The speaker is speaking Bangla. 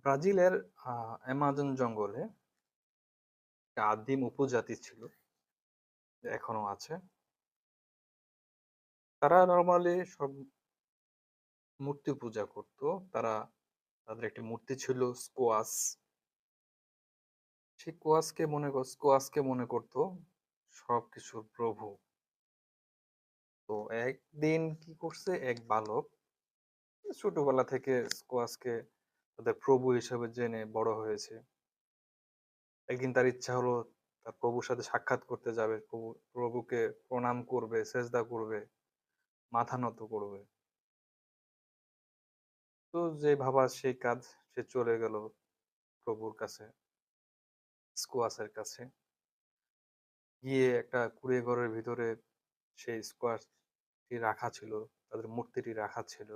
ব্রাজিলের অ্যামাজন জঙ্গলে একটা আদিম উপজাতি ছিল, এখনো আছে। তারা নরমালি সব মূর্তি পূজা করত। তারা তাদের একটি মূর্তি ছিল স্কোয়াস। সেই স্কোয়াসকে মনে করত সবকিছুর প্রভু। তো একদিন কি করছে এক বালক, ছোটবেলা থেকে স্কোয়াসকে তাদের প্রভু হিসেবে জেনে বড় হয়েছে। একদিন তার ইচ্ছা হলো তার প্রভুর সাথে সাক্ষাৎ করতে যাবে, প্রভুকে প্রণাম করবে, সেজদা করবে, মাথা নত করবে। তো যে ভাবা সেই কাজ, সে চলে গেল প্রভুর কাছে, স্কোয়াসের কাছে। গিয়ে একটা কুঁড়ে ঘরের ভিতরে সেই স্কোয়াসটি রাখা ছিল, তাদের মূর্তিটি রাখা ছিল।